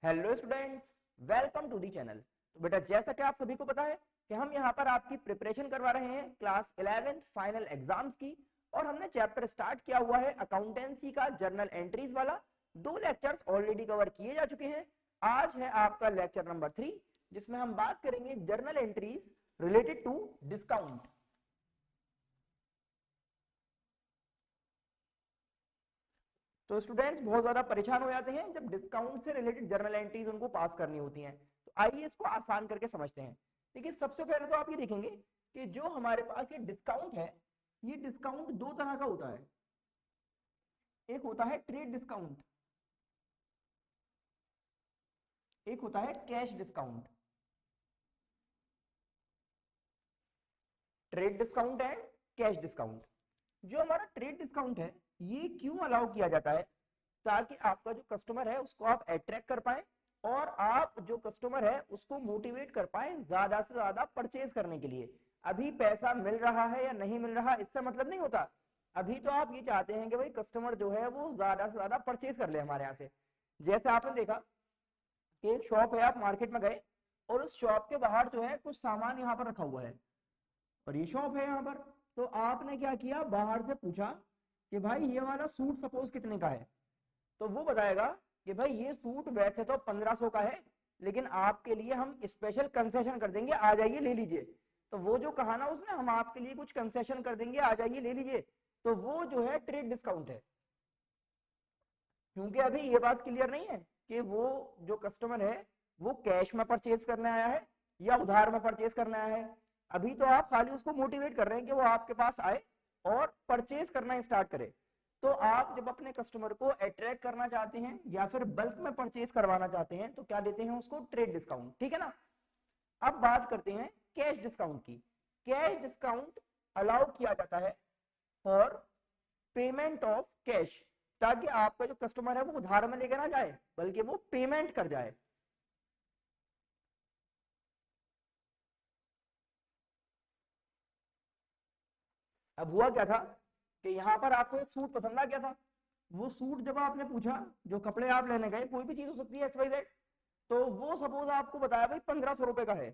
Hello students, welcome to the channel. तो बेटा जैसा कि आप सभी को पता है कि हम यहाँ पर आपकी प्रिपरेशन करवा रहे हैं क्लास 11th फाइनल एग्जाम्स की। और हमने चैप्टर स्टार्ट किया हुआ है अकाउंटेंसी का जर्नल एंट्रीज वाला। 2 लेक्चर्स ऑलरेडी कवर किए जा चुके हैं। आज है आपका लेक्चर नंबर 3 जिसमें हम बात करेंगे journal entries related to discount. तो स्टूडेंट्स बहुत ज्यादा परेशान हो जाते हैं जब डिस्काउंट से रिलेटेड जर्नल एंट्रीज उनको पास करनी होती हैं। तो आइए इसको आसान करके समझते हैं। देखिए सबसे पहले तो आप ये देखेंगे कि जो हमारे पास ये डिस्काउंट है, ये डिस्काउंट 2 तरह का होता है। एक होता है ट्रेड डिस्काउंट, एक होता है cash discount. Trade discount and cash discount. जो हमारा ट्रेड डिस्काउंट है ये क्यों अलाउ किया जाता है, ताकि आपका जो कस्टमर है उसको आप अट्रैक्ट कर पाए और आप जो कस्टमर है उसको मोटिवेट कर पाए ज्यादा से ज्यादा परचेज करने के लिए। अभी पैसा मिल रहा है या नहीं मिल रहा इससे मतलब नहीं होता। अभी तो आप ये चाहते हैं कि भाई कस्टमर जो है वो ज्यादा से ज्यादा परचेज कर ले हमारे यहाँ से। जैसे आपने देखा कि एक शॉप है, आप मार्केट में गए और उस शॉप के बाहर जो है कुछ सामान यहाँ पर रखा हुआ है और ये शॉप है यहाँ पर। तो आपने क्या किया, बाहर से पूछा कि भाई ये वाला सूट सपोज कितने का है। तो वो बताएगा कि भाई ये सूट वैसे तो 1500 का है, लेकिन आपके लिए हम स्पेशल कंसेशन कर देंगे, आ जाइए ले लीजिए। तो वो जो कहा ना उसने, हम आपके लिए कुछ कंसेशन कर देंगे, आ जाइए ले लीजिए, तो वो जो है ट्रेड डिस्काउंट है। क्योंकि अभी ये बात क्लियर नहीं है कि वो जो कस्टमर है वो कैश में परचेज करने आया है या उधार में परचेज करने आया है। अभी तो आप खाली उसको मोटिवेट कर रहे हैं कि वो आपके पास आए और परचेज करना स्टार्ट करे। तो आप जब अपने कस्टमर को अट्रैक्ट करना चाहते हैं या फिर बल्क में परचेज करवाना चाहते हैं तो क्या देते हैं उसको, ट्रेड डिस्काउंट। ठीक है ना। अब बात करते हैं कैश डिस्काउंट की। कैश डिस्काउंट अलाउ किया जाता है फॉर पेमेंट ऑफ कैश, ताकि आपका जो कस्टमर है वो उधार में लेकर ना जाए बल्कि वो पेमेंट कर जाए। अब हुआ क्या था कि यहाँ पर आपको एक सूट पसंद आ गया था। वो सूट जब आपने पूछा, जो कपड़े आप लेने गए, कोई भी चीज हो सकती है XYZ, तो वो सपोज आपको बताया भाई 1500 रुपए का है।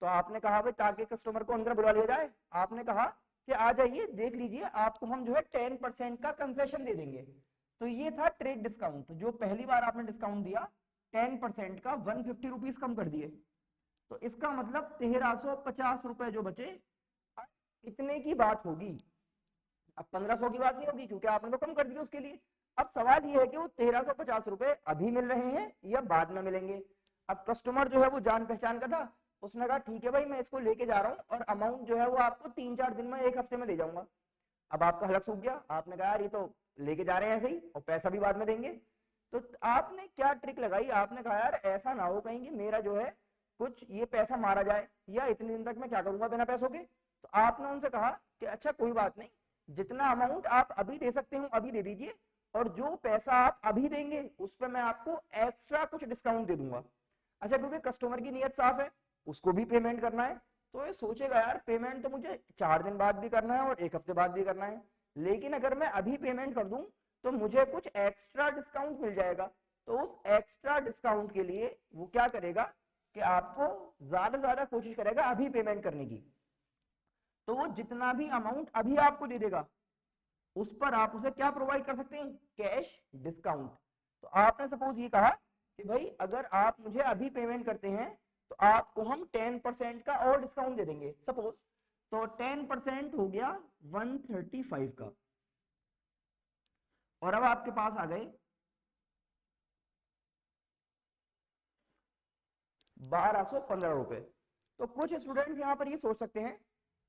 तो आपने कहा भाई ताकि कस्टमर को अंदर बुला लिया जाए, आपने कहा कि आ जाइए देख लीजिए, आपको हम जो है 10% का कंसेशन दे देंगे। तो ये था ट्रेड डिस्काउंट। जो पहली बार आपने डिस्काउंट दिया 10% का, 150 रुपीज कम कर दिए। तो इसका मतलब 1350 रुपए जो बचे, इतने की बात होगी। अब 1500 की बात नहीं होगी क्योंकि आपने तो कम कर दिया उसके लिए। अब सवाल ये है कि वो 1350 रुपए अभी मिल रहे हैं या बाद में मिलेंगे। अब कस्टमर जो है वो जान पहचान का था, उसने कहा ठीक है भाई मैं इसको लेके जा रहा हूँ और अमाउंट जो है वो आपको 3-4 दिन में, 1 हफ्ते में दे जाऊंगा। अब आपका हलक सूख गया, आपने कहा यार ये तो लेके जा रहे हैं ऐसे ही और पैसा भी बाद में देंगे। तो आपने क्या ट्रिक लगाई, आपने कहा यार ऐसा ना हो कहीं कि मेरा जो है कुछ ये पैसा मारा जाए, या इतने दिन तक मैं क्या करूंगा बिना पैसों के। तो आपने उनसे कहा कि अच्छा कोई बात नहीं, जितना अमाउंट आप अभी दे सकते हो अभी दे दीजिए, और जो पैसा आप अभी देंगे उस पर मैं आपको एक्स्ट्रा कुछ डिस्काउंट दे दूंगा। अच्छा, क्योंकि कस्टमर की नीयत साफ है, उसको भी पेमेंट करना है। तो ये सोचेगा यार पेमेंट तो मुझे 4 दिन बाद भी करना है और 1 हफ्ते बाद भी करना है, लेकिन अगर मैं अभी पेमेंट कर दूं तो मुझे कुछ एक्स्ट्रा डिस्काउंट मिल जाएगा। तो उस एक्स्ट्रा डिस्काउंट के लिए वो क्या करेगा कि आपको ज्यादा से ज्यादा कोशिश करेगा अभी पेमेंट करने की। तो वो जितना भी अमाउंट अभी आपको दे देगा उस पर आप उसे क्या प्रोवाइड कर सकते हैं, कैश डिस्काउंट। तो आपने सपोज ये कहा कि भाई अगर आप मुझे अभी पेमेंट करते हैं तो आपको हम 10% का और डिस्काउंट दे देंगे सपोज। तो 10% हो गया 135 का, और अब आपके पास आ गए 1215 रुपए। तो कुछ स्टूडेंट यहाँ पर ये सोच सकते हैं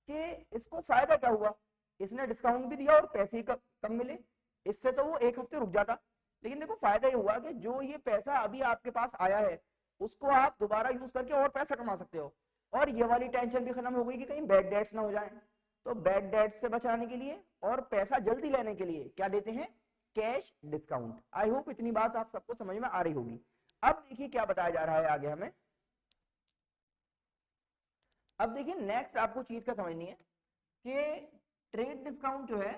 कि इसको फायदा क्या हुआ, इसने डिस्काउंट भी दिया और पैसे ही कम मिले, इससे तो वो 1 हफ्ते रुक जाता। लेकिन देखो फायदा ये हुआ कि जो ये पैसा अभी आपके पास आया है उसको आप दोबारा यूज करके और पैसा कमा सकते हो, और ये वाली टेंशन भी खत्म हो गई कि कहीं बैड डेट्स ना हो जाए। तो बैड डेट्स से बचाने के लिए और पैसा जल्दी लेने के लिए क्या देते हैं, कैश डिस्काउंट। आई होप इतनी बात आप सबको समझ में आ रही होगी। अब देखिए क्या बताया जा रहा है आगे हमें। अब देखिए नेक्स्ट आपको चीज क्या समझनी है कि ट्रेड डिस्काउंट जो है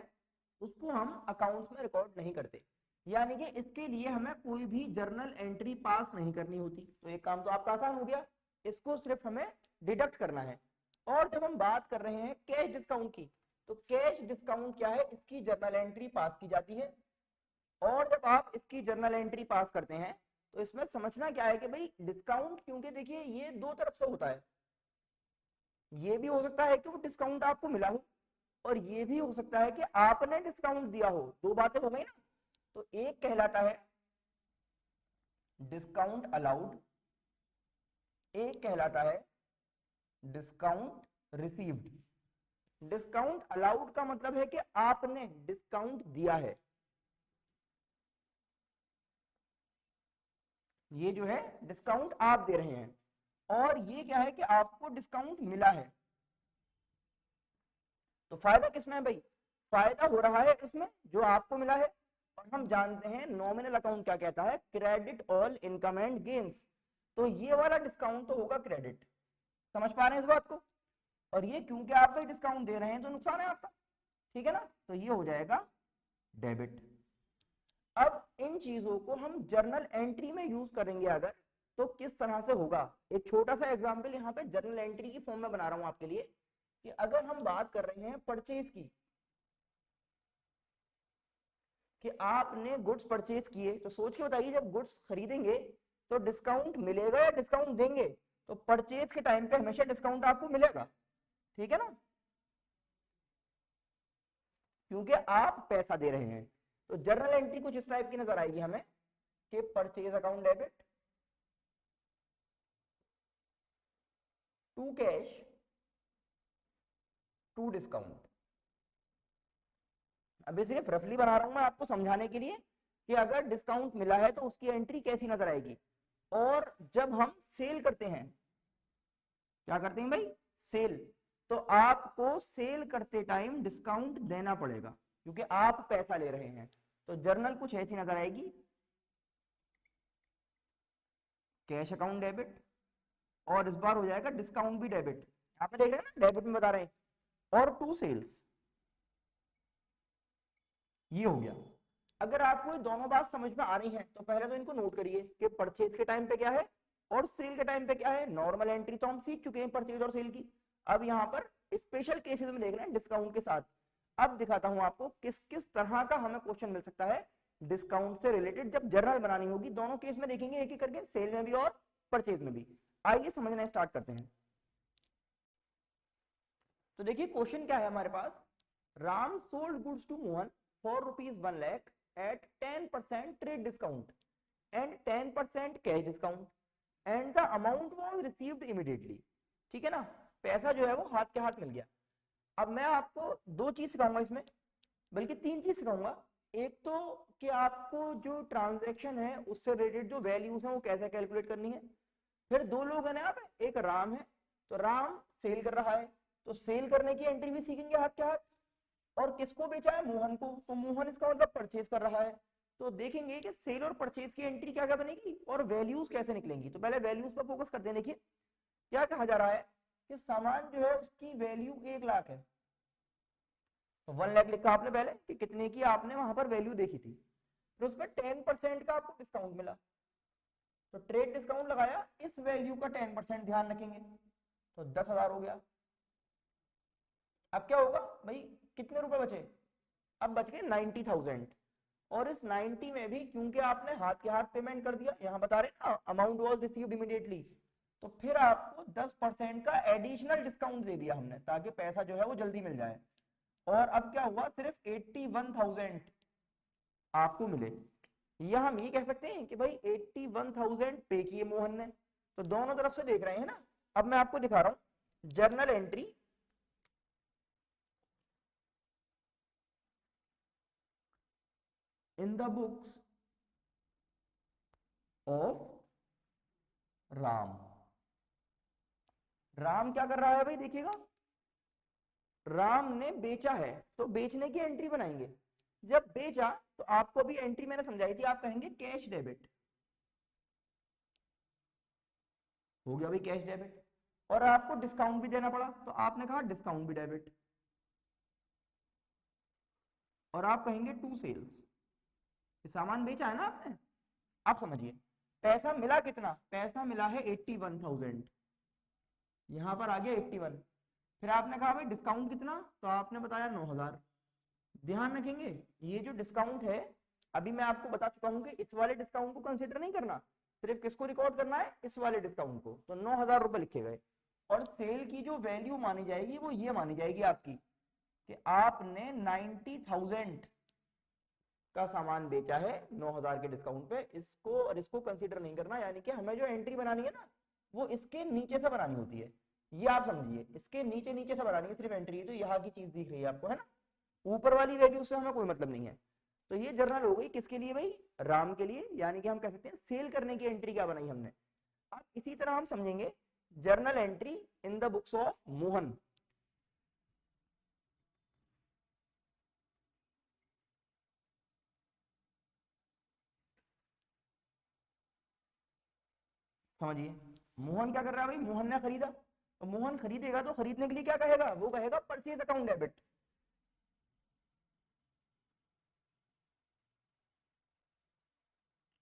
उसको हम अकाउंट्स में रिकॉर्ड नहीं करते। यानी कि इसके लिए हमें कोई भी जर्नल एंट्री पास नहीं करनी होती। तो एक काम तो आपका आसान हो गया, इसको सिर्फ हमें डिडक्ट करना है। और जब हम बात कर रहे हैं कैश डिस्काउंट की, तो कैश डिस्काउंट क्या है, इसकी जर्नल एंट्री पास की जाती है। और जब आप इसकी जर्नल एंट्री पास करते हैं तो इसमें समझना क्या है कि भाई डिस्काउंट, क्योंकि देखिए ये दो तरफ से होता है, ये भी हो सकता है कि वो डिस्काउंट आपको मिला हो और ये भी हो सकता है कि आपने डिस्काउंट दिया हो, दो बातें हो गई ना। तो एक कहलाता है डिस्काउंट अलाउड, एक कहलाता है डिस्काउंट रिसीव्ड। डिस्काउंट अलाउड का मतलब है कि आपने डिस्काउंट दिया है, ये जो है डिस्काउंट आप दे रहे हैं। और ये क्या है कि आपको डिस्काउंट मिला है। तो फायदा किसमें है भाई, फायदा हो रहा है इसमें जो आपको मिला है। और हम जानते हैं नॉमिनल अकाउंट क्या कहता है, credit all income and gains. तो ये वाला डिस्काउंट तो होगा क्रेडिट, समझ पा रहे हैं इस बात को। और ये क्योंकि आप भाई डिस्काउंट दे रहे हैं तो नुकसान है आपका, ठीक है ना। तो ये हो जाएगा डेबिट। अब इन चीजों को हम जर्नल एंट्री में यूज करेंगे अगर, तो किस तरह से होगा। एक छोटा सा एग्जांपल यहाँ पे जर्नल एंट्री की फॉर्म में बना रहा हूं आपके लिए, कि अगर हम बात कर रहे हैं परचेज की, कि आपने गुड्स परचेज किए, तो सोच के बताइए जब गुड्स खरीदेंगे तो डिस्काउंट मिलेगा या डिस्काउंट देंगे। तो परचेज के टाइम पे हमेशा डिस्काउंट आपको मिलेगा, ठीक है ना, क्योंकि आप पैसा दे रहे हैं। तो जर्नल एंट्री कुछ इस टाइप की नजर आएगी हमें कि purchase account debit to cash to discount. अभी सिर्फ रफली बना रहा हूं मैं आपको समझाने के लिए कि अगर डिस्काउंट मिला है तो उसकी एंट्री कैसी नजर आएगी। और जब हम सेल करते हैं, क्या करते हैं भाई, सेल, तो आपको सेल करते टाइम डिस्काउंट देना पड़ेगा क्योंकि आप पैसा ले रहे हैं। तो जर्नल कुछ ऐसी नजर आएगी, कैश अकाउंट डेबिट, और इस बार हो जाएगा डिस्काउंट भी डेबिट। यहाँ पे देख रहे हैं ना, डेबिट में बता रहे हैं, और टू सेल्स, ये हो गया। अगर आपको दोनों बात समझ में आ रही है तो पहले तो इनको नोट करिए कि परचेज के टाइम पे क्या है और सेल के टाइम पे क्या है। नॉर्मल एंट्री तो हम सीख चुके हैं परचेज और सेल की। अब यहाँ पर स्पेशल केसेस में देख रहे हैं डिस्काउंट के साथ। अब दिखाता हूं आपको किस किस तरह का हमें क्वेश्चन मिल सकता है डिस्काउंट से रिलेटेड जब जर्नल बनानी होगी। दोनों केस में देखेंगे एक एक करके, सेल में भी और परचेज में भी। आइए समझना स्टार्ट करते हैं। तो देखिए क्वेश्चन क्या है हमारे पास, Ram sold goods to Mohan for ₹1 lakh at 10% trade discount and 10% cash discount and the amount was received immediately। ठीक है ना, पैसा जो है वो हाथ के हाथ मिल गया। अब मैं आपको दो चीज सिखाऊंगा इसमें, बल्कि तीन चीज सिखाऊंगा। एक तो कि आपको जो ट्रांजैक्शन है उससे रिलेटेड जो वैल्यूज है वो कैसे कैलकुलेट करनी है। फिर दो लोग हैं ना, आप एक राम है, तो राम सेल कर रहा है, तो सेल करने की एंट्री भी सीखेंगे हाथ के हाथ। और किसको बेचा है, मोहन को, तो मोहन इसका मतलब परचेज कर रहा है। तो देखेंगे कि सेल और परचेज की एंट्री क्या क्या बनेगी और वैल्यूज कैसे निकलेंगी। तो पहले वैल्यूज पर फोकस करते हैं। देखिए क्या कहा जा रहा है कि सामान जो है उसकी वैल्यू 1 लाख है, तो 1 लाख लिखा आपने पहले कि कितने की आपने वहां पर वैल्यू देखी थी। फिर उसमें 10% का आपको डिस्काउंट मिला, तो ट्रेड डिस्काउंट लगाया, इस वैल्यू का 10% ध्यान रखेंगे, तो 10,000 हो गया। अब क्या होगा भाई, कितने रुपए बचे, अब बच गए 90,000। और इस 90 में भी क्योंकि आपने हाथ के हाथ पेमेंट कर दिया, यहाँ बता रहे ना अमाउंट वाज रिसीव्ड इमीडिएटली, तो फिर आपको 10% का एडिशनल डिस्काउंट दे दिया हमने ताकि पैसा जो है वो जल्दी मिल जाए। और अब क्या हुआ, सिर्फ 81,000 आपको मिले। या हम ये कह सकते हैं कि भाई 81,000 पे किए मोहन ने। तो दोनों तरफ से देख रहे हैं ना। अब मैं आपको दिखा रहा हूं journal entry in the books of Ram. Ram क्या कर रहा है भाई, देखिएगा, राम ने बेचा है तो बेचने की एंट्री बनाएंगे। जब बेचा तो आपको भी एंट्री मैंने समझाई थी, आप कहेंगे कैश डेबिट, हो गया भाई कैश डेबिट। और आपको डिस्काउंट भी देना पड़ा तो आपने कहा डिस्काउंट भी डेबिट, और आप कहेंगे टू सेल्स। सामान बेचा है ना आपने। आप समझिए पैसा मिला कितना, पैसा मिला है 81,000, यहां पर आ गया 81। फिर आपने कहा भाई डिस्काउंट कितना, तो आपने बताया 9,000। ध्यान रखेंगे ये जो डिस्काउंट है, अभी मैं आपको बता चुका हूं कि इस वाले डिस्काउंट को कंसीडर नहीं करना, सिर्फ किसको रिकॉर्ड करना है, इस वाले डिस्काउंट को। तो 9,000 रुपए लिखे गए। और सेल की जो वैल्यू मानी जाएगी वो ये मानी जाएगी आपकी कि आपने 90,000 का सामान बेचा है 9,000 के डिस्काउंट पे, इसको और इसको कंसीडर नहीं करना। यानी कि हमें जो एंट्री बनानी है ना, वो इसके नीचे से बनानी होती है। ये आप समझिए, इसके नीचे नीचे से बनानी है सिर्फ एंट्री। तो यहाँ की चीज दिख रही है आपको, है ना, ऊपर वाली वैल्यू से हमें कोई मतलब नहीं है। तो ये जर्नल हो गई किसके लिए भाई, राम के लिए। यानी कि हम कह सकते हैं सेल करने की एंट्री क्या बनाई हमने। अब इसी तरह हम समझेंगे journal entry in the books of Mohan. समझिए मोहन क्या कर रहा है भाई, मोहन ने खरीदा। तो मोहन खरीदेगा तो खरीदने के लिए क्या कहेगा, वो कहेगा परचेज अकाउंट डेबिट।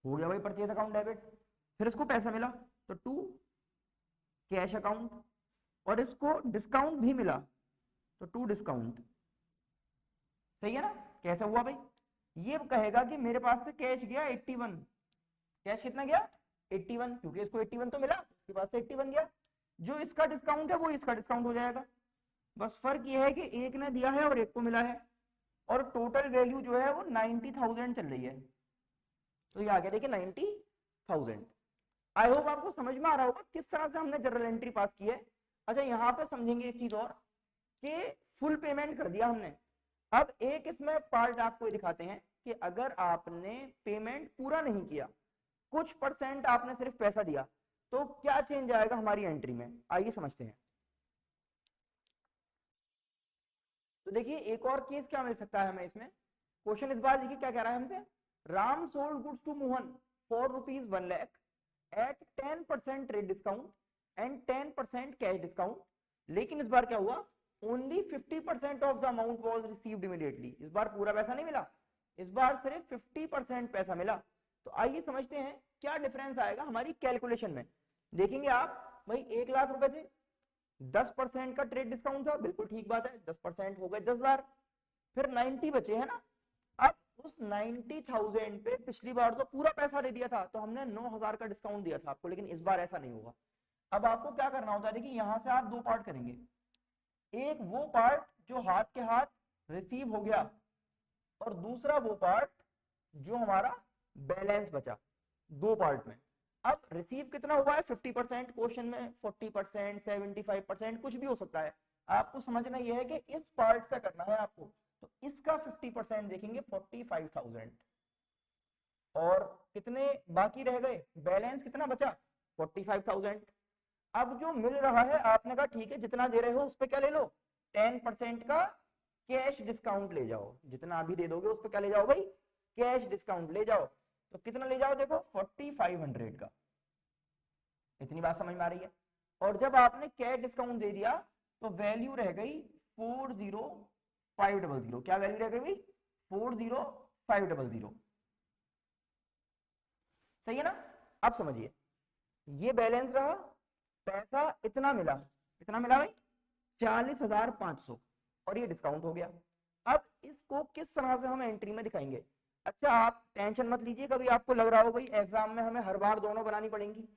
हो गया भाई परचेज अकाउंट डेबिट। फिर इसको पैसा मिला तो टू कैश अकाउंट, और इसको डिस्काउंट भी मिला तो टू डिस्काउंट। सही है ना। कैसा हुआ भाई, ये कहेगा कि मेरे पास से कैश गया 81। कैश कितना गया 81, क्योंकि इसको 81 तो मिला, इसके पास से 81 गया। जो इसका डिस्काउंट है वो इसका डिस्काउंट हो जाएगा। बस फर्क ये है कि एक ने दिया है और एक को मिला है, और टोटल वैल्यू जो है वो 90,000 चल रही है। तो ये आ गया देखिए 90,000। आई होप आपको समझ में आ रहा होगा किस तरह से हमने जर्नल एंट्री पास की है। अच्छा यहाँ पे समझेंगे एक चीज और कि फुल पेमेंट कर दिया हमने। अब एक इसमें पार्ट आपको दिखाते हैं कि अगर आपने पेमेंट पूरा नहीं किया, कुछ परसेंट आपने सिर्फ पैसा दिया, तो क्या चेंज आएगा हमारी एंट्री में, आइए समझते हैं। तो देखिए एक और केस क्या मिल सकता है हमें इसमें। क्वेश्चन इस बार देखिए क्या कह रहा है हमसे, Ram sold goods to Mohan for ₹1 lakh at 10% trade discount and 10% cash discount. लेकिन इस बार क्या हुआ, only 50% of the amount was received immediately. इस बार पूरा पैसा नहीं मिला, इस बार सिर्फ 50% पैसा मिला। तो आइए समझते हैं क्या डिफरेंस आएगा हमारी कैलकुलेशन में। देखेंगे आप भाई 1,00,000 रुपए थे, 10% का ट्रेड डिस्काउंट था, बिल्कुल ठीक बात है, 10% हो गए 10,000, फिर 90 बचे है ना। अब उस 90,000 पे पिछली बार तो पूरा पैसा दे दिया था, तो हमने 9,000 का डिस्काउंट दिया था आपको, लेकिन इस बार ऐसा नहीं होगा। अब आपको क्या करना होता है, देखिए यहां से आप दो पार्ट करेंगे। एक वो पार्ट जो हाथ के हाथ रिसीव हो गया, और दूसरा वो पार्ट जो हमारा बैलेंस बचा। दो पार्ट में अब रिसीव कितना हुआ है 50%, क्वेश्चन में 40%, 75% कुछ भी हो सकता है। आपको समझना यह है कि इस पार्ट से करना है आपको। तो इसका 50% देखेंगे 45,000, और कितने बाकी रह गए, बैलेंस कितना बचा 45,000। अब जो मिल रहा है आपने कहा ठीक है जितना दे रहे हो उस पर क्या ले लो, 10% का कैश डिस्काउंट ले जाओ। जितना अभी दे दोगे उस पर क्या ले जाओ भाई, कैश डिस्काउंट ले जाओ। तो कितना ले जाओ देखो 4500 का। इतनी बात समझ में आ रही है। और जब आपने कैश डिस्काउंट दे दिया तो वैल्यू रह गई 40500। क्या वैल्यू रह गई भाई 40500। सही है ना। अब समझिए ये बैलेंस रहा, पैसा इतना मिला, कितना मिला भाई 40,500, और ये डिस्काउंट हो गया। अब इसको किस तरह से हम एंट्री में दिखाएंगे। अच्छा आप टेंशन मत लीजिए, कभी आपको लग रहा हो भाई एग्जाम में हमें हर बार दोनों बनानी पड़ेंगी,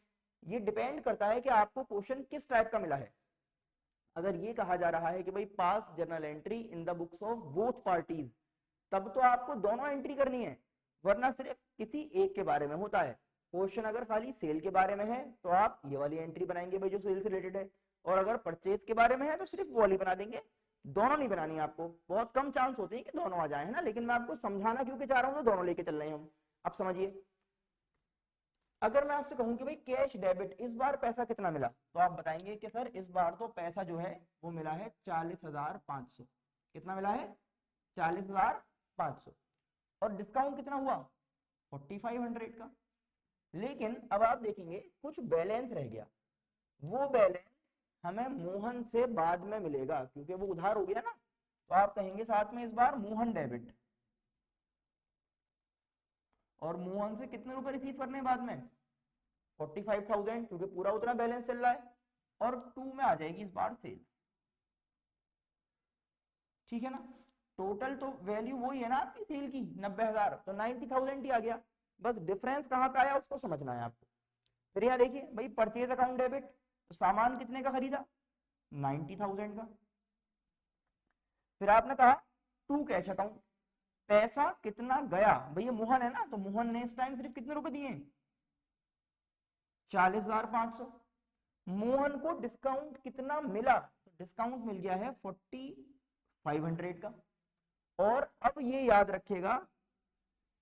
ये डिपेंड करता है कि आपको क्वेश्चन किस टाइप का मिला है। अगर ये कहा जा रहा है कि भाई पास journal entry in the books of both parties, तब तो आपको दोनों एंट्री करनी है, वरना सिर्फ किसी एक के बारे में होता है। क्वेश्चन अगर खाली सेल के बारे में है तो आप ये वाली एंट्री बनाएंगे भाई जो सेल से रिलेटेड है, और अगर परचेज के बारे में है तो सिर्फ वो वाली बना देंगे, दोनों नहीं बनानी है आपको। बहुत कम चांस होते हैं कि दोनों आ जाए, है ना, लेकिन मैं आपको समझाना क्योंकि चाह रहा हूं तो दोनों लेके चल रहे हैं हम। अब समझिए अगर मैं आपसे कहूं कि भाई कैश डेबिट इस बार पैसा कितना मिला, तो आप बताएंगे कि सर इस बार तो पैसा जो है वो मिला है 40,500। कितना मिला है 40,500, और डिस्काउंट कितना हुआ 4500 का। लेकिन अब आप देखेंगे कुछ बैलेंस रह गया, वो बैलेंस हमें मोहन से बाद में मिलेगा क्योंकि वो उधार हो गया ना। तो आप कहेंगे साथ में इस बार मोहन डेबिट। और मोहन से कितने रुपए रिसीव करने हैं बाद में 45,000, क्योंकि पूरा उतना बैलेंस चल रहा है। और 2 में आ जाएगी इस बार सेल्स, ठीक है ना। टोटल तो वैल्यू वही है ना आपकी सेल की 90,000, तो 90,000 ही आ गया। बस डिफरेंस कहाँ पे आया उसको समझना है आपको। फिर यहाँ देखिए भाई, परचेज अकाउंट डेबिट, तो सामान कितने का खरीदा 90,000 का। फिर आपने कहा टू कैश अकाउंट, पैसा कितना गया, भैया मोहन है ना, तो मोहन ने इस टाइम सिर्फ कितने रुपए दिए 40,500। मोहन को डिस्काउंट कितना मिला, तो डिस्काउंट मिल गया है 4,500 का। और अब ये याद रखेगा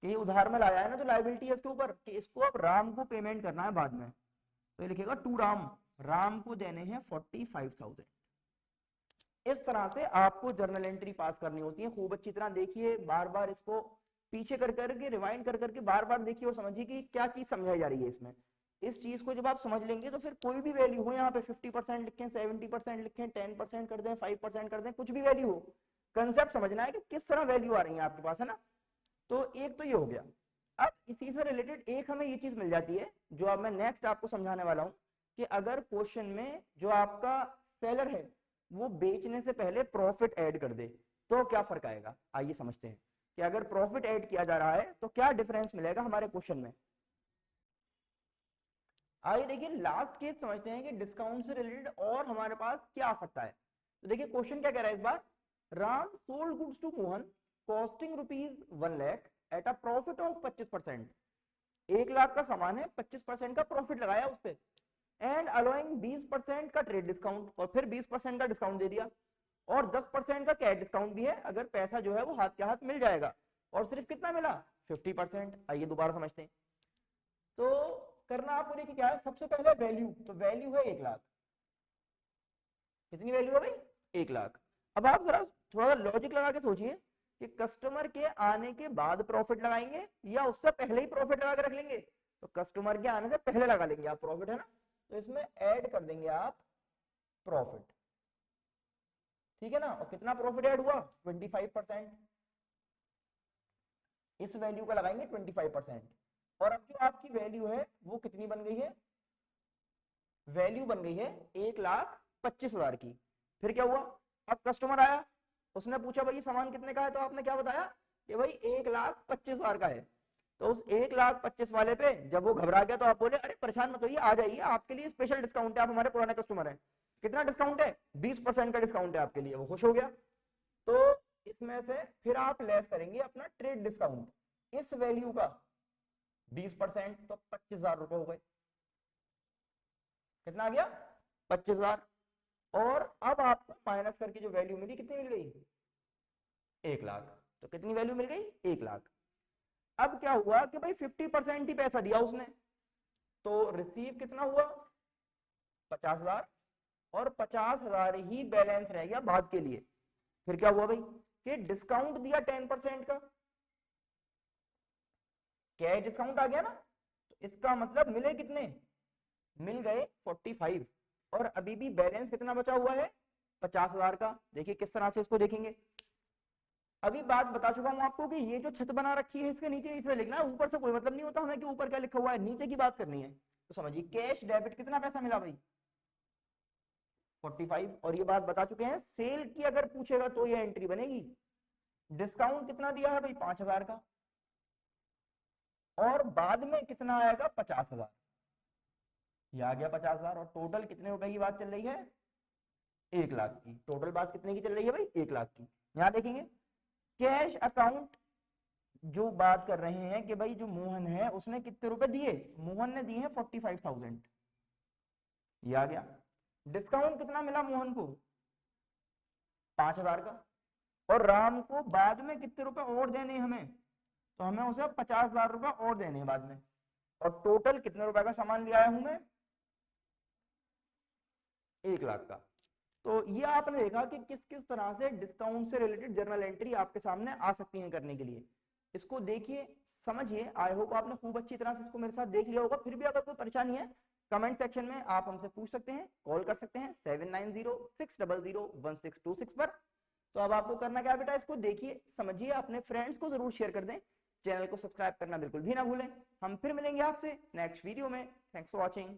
कि ये उधार में लाया है ना, जो लायबिलिटी है इसके ऊपर, कि इसको अब राम को पेमेंट करना है बाद में, तो ये लिखेगा टू राम, राम को देने हैं 45,000। इस तरह से आपको जर्नल एंट्री पास करनी होती है। खूब अच्छी तरह देखिए, बार बार इसको पीछे कर करके रिवाइंड कर करके बार बार देखिए और समझिए कि क्या चीज समझाई जा रही है इसमें। इस चीज को जब आप समझ लेंगे तो फिर कोई भी वैल्यू हो, यहाँ पे 50% लिखें, 70% लिखें, 10% कर दें, 5% कर दें, कुछ भी वैल्यू हो, कंसेप्ट समझना है कि किस तरह वैल्यू आ रही है आपके पास, है ना। तो एक तो ये हो गया। अब इसी से रिलेटेड एक हमें ये चीज मिल जाती है जो अब मैं नेक्स्ट आपको समझाने वाला हूं, कि अगर क्वेश्चन में जो आपका सेलर है वो बेचने से पहले प्रॉफिट ऐड कर दे तो क्या फर्क आएगा। आइए समझते हैं कि अगर प्रॉफिट ऐड किया जा रहा है तो क्या डिफरेंस मिलेगा हमारे क्वेश्चन में। आइए देखिए लास्ट केस समझते हैं कि डिस्काउंट से रिलेटेड और हमारे पास क्या आ सकता है। तो देखिए क्वेश्चन क्या कह रहा है इस बार, Ram sold goods to Mohan costing ₹1 lakh at a profit of 25%। 1 lakh का सामान है, 25% का प्रॉफिट लगाया उस पर, एंड अलोइंग 20% का ट्रेड डिस्काउंट, और फिर 20% का डिस्काउंट दे दिया, और 10% का कैश डिस्काउंट भी है अगर पैसा जो है वो हाथ के हाथ मिल जाएगा। और सिर्फ कितना मिला 50%। आइए दोबारा समझते हैं। तो करना आपको देखिए क्या है, सबसे पहले वैल्यू, तो वैल्यू है 1 लाख। कितनी वैल्यू है भाई 1 लाख। अब आप जरा थोड़ा लॉजिक लगा के सोचिए कि कस्टमर के आने के बाद प्रॉफिट लगाएंगे या उससे पहले ही प्रॉफिट लगा के रख लेंगे। तो कस्टमर के आने से पहले लगा लेंगे आप प्रॉफिट, है ना, तो इसमें ऐड कर देंगे आप प्रॉफिट, ठीक है ना। और कितना प्रॉफिट ऐड हुआ 25%, इस वैल्यू का लगाएंगे 25%। और अब जो आपकी वैल्यू है वो कितनी बन गई है, वैल्यू बन गई है 1,25,000 की। फिर क्या हुआ, अब कस्टमर आया, उसने पूछा भाई सामान कितने का है, तो आपने क्या बताया कि भाई 1,25,000 का है। तो उस 1,25,000 वाले पे जब वो घबरा गया तो आप बोले अरे परेशान मत होइए, आ जाइए, आपके लिए स्पेशल डिस्काउंट है, आप हमारे पुराने कस्टमर हैं। कितना डिस्काउंट है 20% का डिस्काउंट है आपके लिए, वो खुश हो गया। तो इसमें से फिर आप लेस करेंगे अपना ट्रेड डिस्काउंट, इस वैल्यू का 20%, तो 25,000 रुपए हो गए। कितना आ गया 25,000। और अब आपको माइनस करके जो वैल्यू मिली कितनी मिल गई 1 लाख। तो कितनी वैल्यू मिल गई 1 लाख। अब क्या हुआ कि भाई 50% ही पैसा दिया उसने, तो रिसीव कितना हुआ 50,000, और 50,000 ही बैलेंस रह गया बाद के लिए। फिर क्या हुआ भाई कि डिस्काउंट दिया 10% का, कैश डिस्काउंट आ गया ना, तो इसका मतलब मिले कितने, मिल गए 45, और अभी भी बैलेंस कितना बचा हुआ है 50,000 का। देखिए किस तरह से इसको देखेंगे। अभी बात बता चुका हूं आपको कि ये जो छत बना रखी है इसके नीचे नीचे लिखना है, ऊपर से कोई मतलब नहीं होता हमें कि ऊपर क्या लिखा हुआ है, नीचे की बात करनी है। तो समझिए कैश डेबिट कितना पैसा मिला भाई 45, और ये बात बता चुके हैं सेल की अगर पूछेगा तो ये एंट्री बनेगी। डिस्काउंट कितना दिया है भाई 5,000 का, और बाद में कितना आएगा 50,000, ये आ गया 50,000। और टोटल कितने रुपए की बात चल रही है 1 लाख की। टोटल बात कितने की चल रही है भाई 1 लाख की। यहां देखेंगे कैश अकाउंट जो बात कर रहे हैं कि भाई जो मोहन है उसने कितने रुपए दिए, मोहन ने दिए हैं 45,000, ये आ गया। डिस्काउंट कितना मिला मोहन को 5,000 का, और राम को बाद में कितने रुपए और देने हमें, तो हमें उसे 50,000 रुपए और देने हैं बाद में। और टोटल कितने रुपए का सामान ले आया हूं मैं 1 लाख का। तो ये आपने देखा कि किस किस तरह से डिस्काउंट से रिलेटेड जर्नल एंट्री आपके सामने आ सकती है करने के लिए। इसको देखिए समझिए, आई होप आपने खूब अच्छी तरह से इसको मेरे साथ देख लिया होगा। फिर भी अगर कोई परेशानी है कमेंट सेक्शन में आप हमसे पूछ सकते हैं, कॉल कर सकते हैं 7906001626 पर। तो अब आपको करना क्या बेटा, इसको देखिए समझिए, अपने फ्रेंड्स को जरूर शेयर कर दें चैनल को सब्सक्राइब करना बिल्कुल भी ना भूलें। हम फिर मिलेंगे आपसे नेक्स्ट वीडियो में। Thanks for watching.